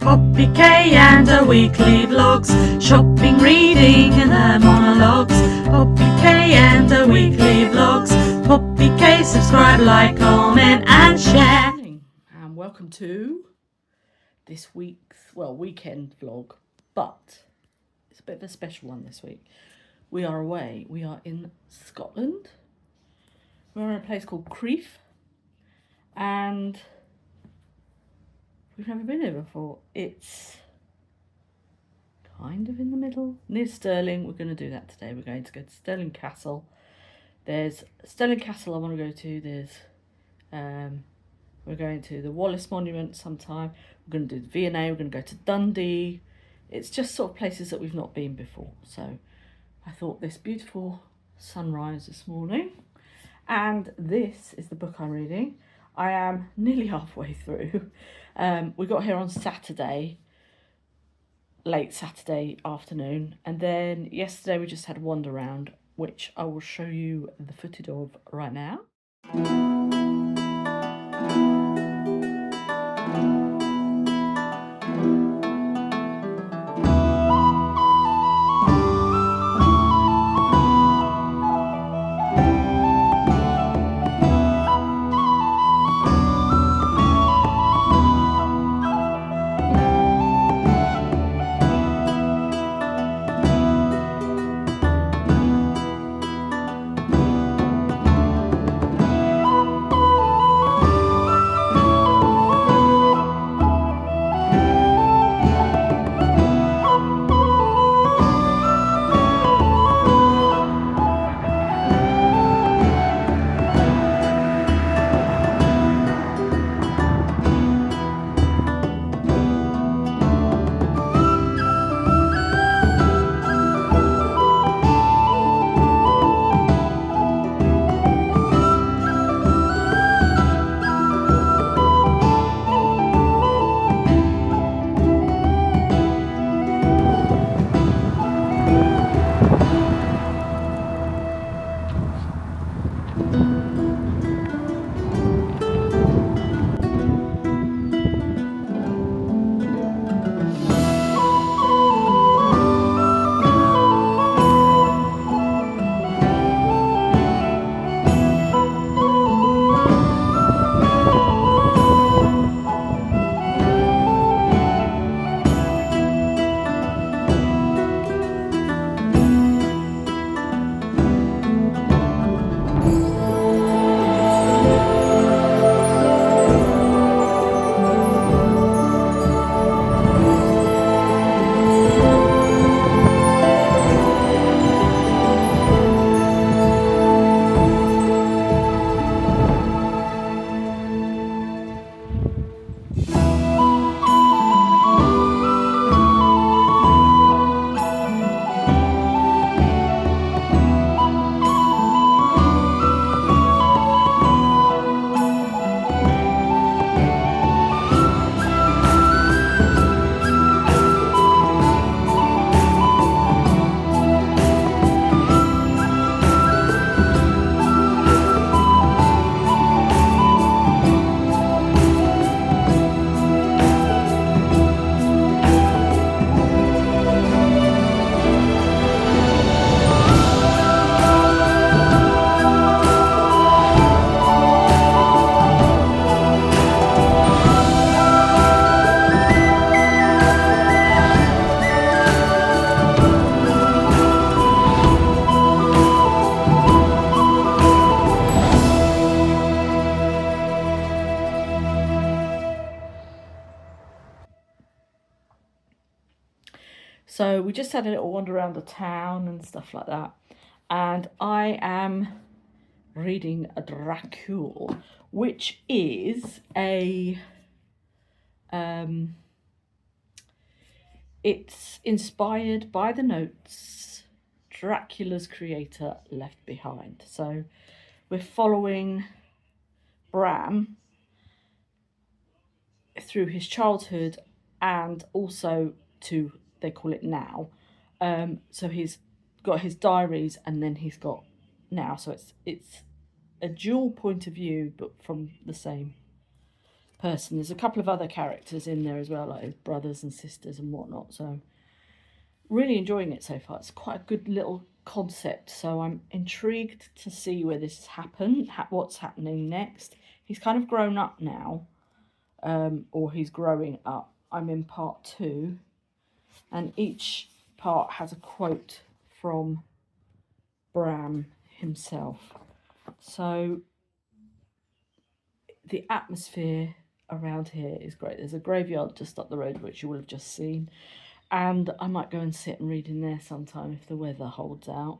Poppy K and her weekly vlogs, shopping, reading and her monologues. Poppy K and her weekly vlogs. Poppy K, subscribe, like, comment and share. Good morning and welcome to this week's, weekend vlog, but it's a bit of a special one this week. We are away. We are in Scotland. We're in a place called Crieff and we've never been here before. It's kind of in the middle, near Stirling. We're going to do that today. We're going to go to Stirling Castle. There's Stirling Castle I want to go to. There's we're going to the Wallace Monument sometime. We're going to do the V&A. We're going to go to Dundee. It's just sort of places that we've not been before. So I thought this beautiful sunrise this morning. And this is the book I'm reading. I am nearly halfway through. We got here on Saturday, late Saturday afternoon. And then yesterday we just had a wander around, which I will show you the footage of right now. So we just had a little wander around the town and stuff like that. And I am reading a Dracul, which is a... it's inspired by the notes Dracula's creator left behind. So we're following Bram through his childhood and also to... they call it now. So he's got his diaries and then he's got now. So it's a dual point of view, but from the same person. There's a couple of other characters in there as well, like his brothers and sisters and whatnot. So really enjoying it so far. It's quite a good little concept. So I'm intrigued to see where this has happened, what's happening next. He's kind of grown up now, or he's growing up. I'm in part 2, and each part has a quote from Bram himself. So the atmosphere around here is great. There's a graveyard just up the road, which you will have just seen, and I might go and sit and read in there sometime if the weather holds out.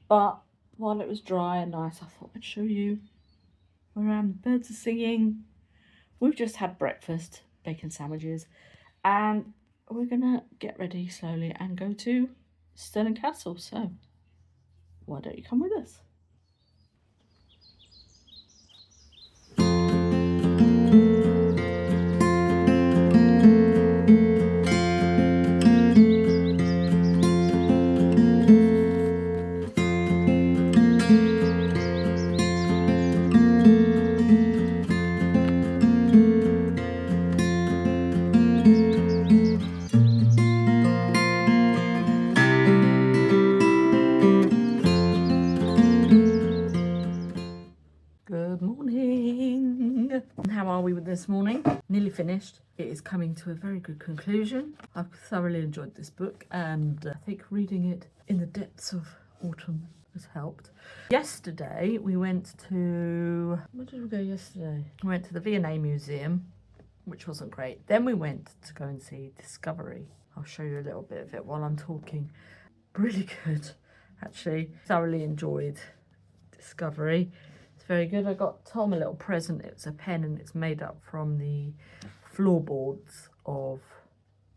But while it was dry and nice, I thought I'd show you where I am. The birds are singing. We've just had breakfast, bacon sandwiches, and we're gonna get ready slowly and go to Stirling Castle. So why don't you come with us? Good morning. How are we with this morning? Nearly finished. It is coming to a very good conclusion. I've thoroughly enjoyed this book, and I think reading it in the depths of autumn has helped. Yesterday we went to... Where did we go yesterday? We went to the V&A Museum, which wasn't great. Then we went to go and see Discovery. I'll show you a little bit of it while I'm talking. Really good, actually. Thoroughly enjoyed Discovery. It's very good. I got Tom a little present. It's a pen, and it's made up from the floorboards of...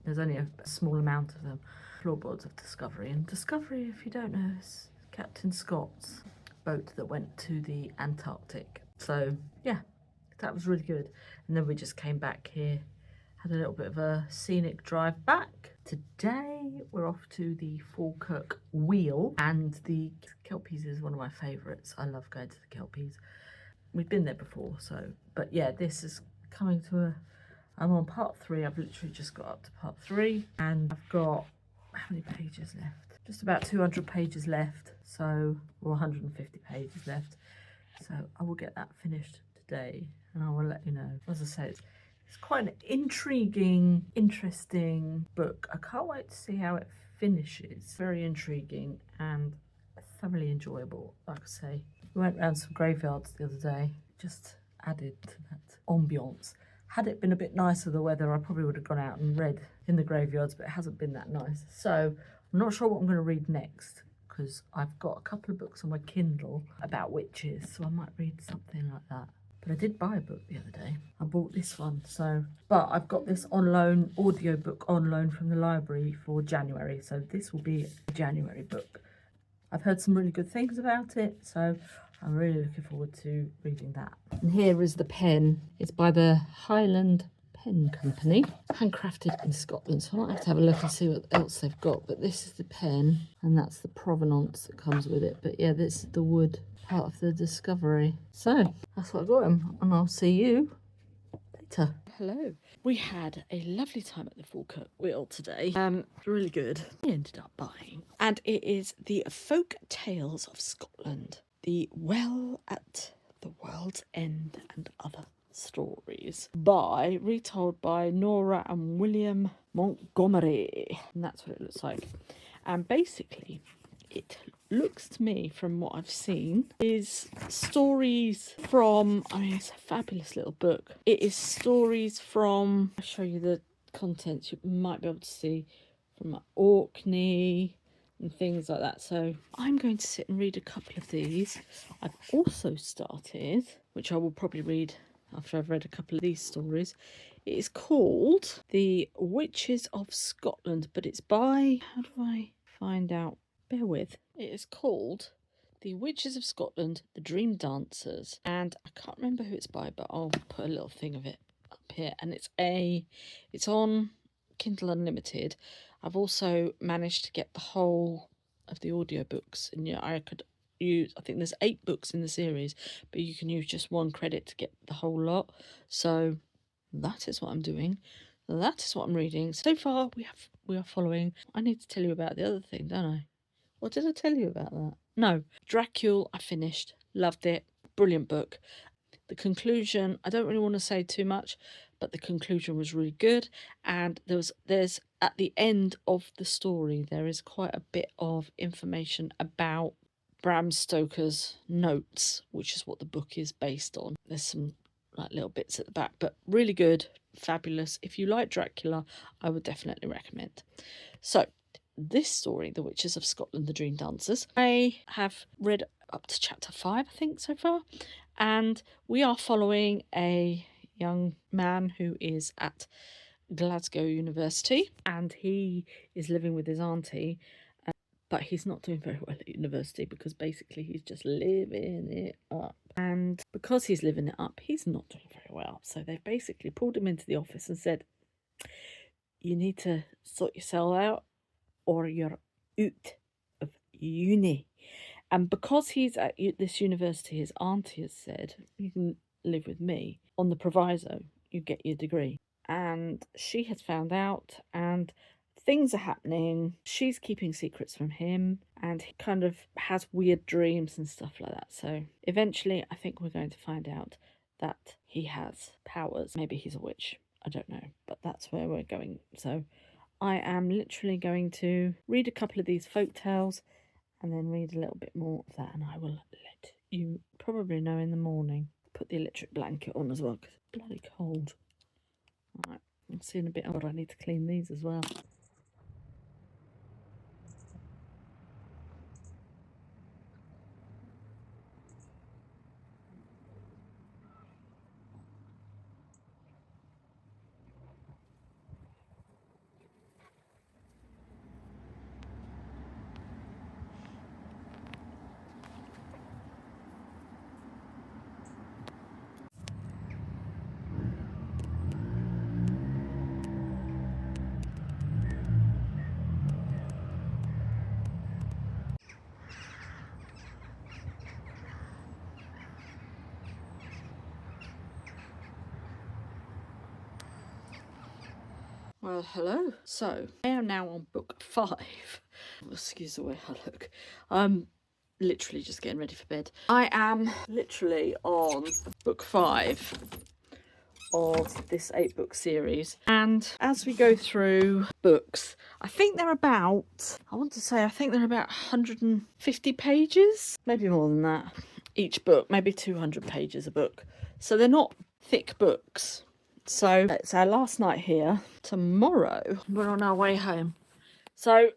There's only a small amount of them. Floorboards of Discovery. And Discovery, if you don't know, is Captain Scott's boat that went to the Antarctic. So, yeah, that was really good. And then we just came back here, had a little bit of a scenic drive back. Today we're off to the Falkirk Wheel, and the Kelpies is one of my favourites. I love going to the Kelpies. We've been there before, so, but yeah, this is coming to a... I'm on part 3. I've literally just got up to part 3, and I've got, how many pages left? Just about 200 pages left, so, or 150 pages left. So I will get that finished today, and I will let you know. As I said, it's quite an intriguing, interesting book. I can't wait to see how it finishes. Very intriguing and thoroughly enjoyable, like I say. We went round some graveyards the other day, just added to that ambience. Had it been a bit nicer, the weather, I probably would have gone out and read in the graveyards, but it hasn't been that nice. So I'm not sure what I'm going to read next, because I've got a couple of books on my Kindle about witches, so I might read something like that. But I did buy a book the other day. I bought this one, so... But I've got this on loan, audio book on loan from the library for January, so this will be a January book. I've heard some really good things about it, so I'm really looking forward to reading that. And here is the pen. It's by the Highland Pen Company, handcrafted in Scotland, so I might have to have a look and see what else they've got. But this is the pen, and that's the provenance that comes with it. But yeah, this is the wood part of the Discovery. So that's what I got him, and I'll see you later. Hello. We had a lovely time at the Falkirk Wheel today. Really good. We ended up buying, and it is the Folk Tales of Scotland, the Well at the World's End and Other Stories, retold by Nora and William Montgomery, and that's what it looks like. And basically it looks to me, from what I've seen, is stories from, I mean, it's a fabulous little book. It is stories from, I'll show you the contents, you might be able to see, from Orkney and things like that. So I'm going to sit and read a couple of these. I've also started, which I will probably read after I've read a couple of these stories. It is called The Witches of Scotland, but it's by, how do I find out? Bear with. It is called The Witches of Scotland, The Dream Dancers, and I can't remember who it's by, but I'll put a little thing of it up here. And it's on Kindle Unlimited. I've also managed to get the whole of the audiobooks, and yeah, use, I think there's 8 books in the series, but you can use just 1 credit to get the whole lot. So that is what I'm doing. That is what I'm reading. So far we are following. I need to tell you about the other thing, don't I? What did I tell you about that? No. Dracula, I finished. Loved it. Brilliant book. The conclusion, I don't really want to say too much, but the conclusion was really good. And there's at the end of the story, there is quite a bit of information about Bram Stoker's notes, which is what the book is based on. There's some like little bits at the back, but really good, fabulous. If you like Dracula, I would definitely recommend. So this story, The Witches of Scotland, the Dream Dancers, I have read up to chapter 5, I think, so far. And we are following a young man who is at Glasgow University, and he is living with his auntie, but he's not doing very well at university because basically he's just living it up. And because he's living it up, he's not doing very well. So they've basically pulled him into the office and said, you need to sort yourself out or you're out of uni. And because he's at this university, his auntie has said, you can live with me on the proviso, you get your degree. And she has found out, and things are happening. She's keeping secrets from him, and he kind of has weird dreams and stuff like that. So eventually, I think we're going to find out that he has powers. Maybe he's a witch. I don't know, but that's where we're going. So I am literally going to read a couple of these folk tales and then read a little bit more of that, and I will let you probably know in the morning. Put the electric blanket on as well because it's bloody cold. Alright, I'll see in a bit. I need to clean these as well. Well, hello. So, I am now on book 5. Excuse the way I look. I'm literally just getting ready for bed. I am literally on book 5 of this 8-book series. And as we go through books, I think they're about 150 pages, maybe more than that, each book, maybe 200 pages a book. So they're not thick books. So it's our last night here. Tomorrow we're on our way home. So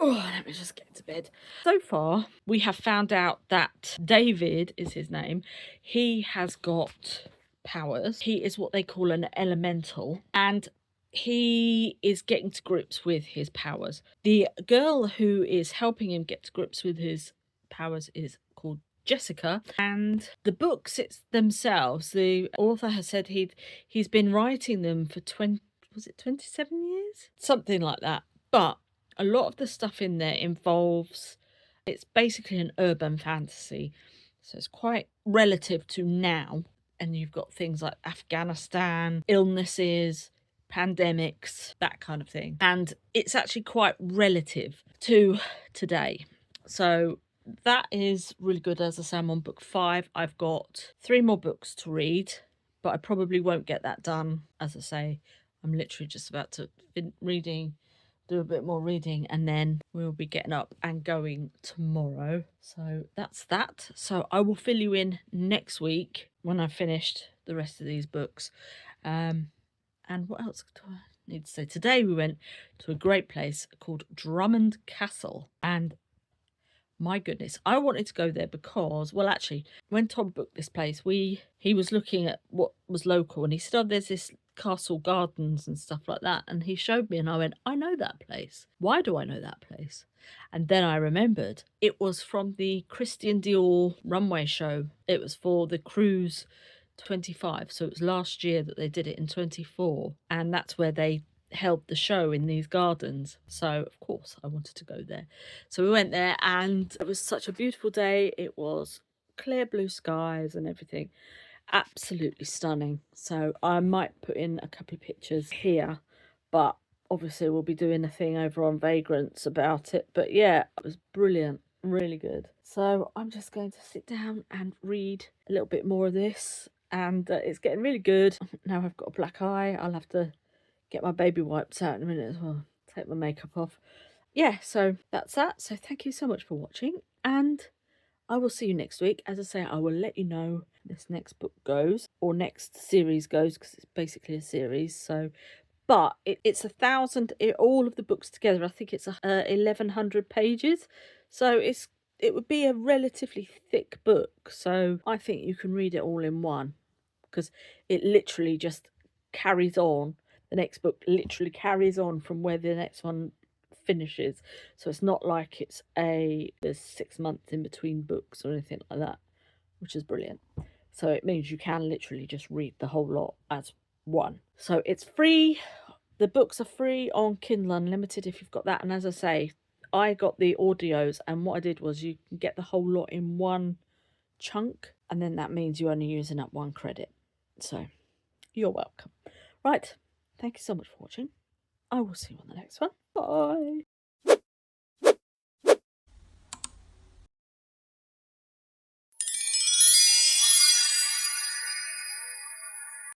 let me just get to bed. So far we have found out that David is his name. He has got powers. He is what they call an elemental, and he is getting to grips with his powers. The girl who is helping him get to grips with his powers is called Jessica, and the books themselves, the author has said he's been writing them for 27 years, something like that. But a lot of the stuff in there it's basically an urban fantasy, so it's quite relative to now. And you've got things like Afghanistan, illnesses, pandemics, that kind of thing, and it's actually quite relative to today. So that is really good. As I say, I'm on book 5. I've got 3 more books to read, but I probably won't get that done. As I say, I'm literally just about to do a bit more reading, and then we'll be getting up and going tomorrow. So that's that. So I will fill you in next week when I've finished the rest of these books. And what else do I need to say? Today we went to a great place called Drummond Castle, and my goodness, I wanted to go there because, well, actually, when Tom booked this place, he was looking at what was local, and he said, oh, there's this castle gardens and stuff like that, and he showed me, and I went, I know that place. Why do I know that place? And then I remembered it was from the Christian Dior runway show. It was for the cruise 25, so it was last year that they did it in 24, and that's where they held the show in these gardens. So of course I wanted to go there. So we went there and it was such a beautiful day. It was clear blue skies and everything. Absolutely stunning. So I might put in a couple of pictures here, but obviously we'll be doing a thing over on Vagrants about it. But yeah, it was brilliant, really good. So I'm just going to sit down and read a little bit more of this, and it's getting really good. Now I've got a black eye. I'll have to get my baby wipes out in a minute as well. Take my makeup off. Yeah, so that's that. So thank you so much for watching, and I will see you next week. As I say, I will let you know this next book goes, or next series goes, because it's basically a series. So, but it's 1,000. All of the books together, I think it's 1,100 pages. So it would be a relatively thick book. So I think you can read it all in one, because it literally just carries on. The next book literally carries on from where the next one finishes. So it's not like there's 6 months in between books or anything like that, which is brilliant. So it means you can literally just read the whole lot as one. So it's free. The books are free on Kindle Unlimited if you've got that. And as I say, I got the audios, and what I did was you can get the whole lot in one chunk, and then that means you're only using up 1 credit. So you're welcome. Right, thank you so much for watching. I will see you on the next one. Bye.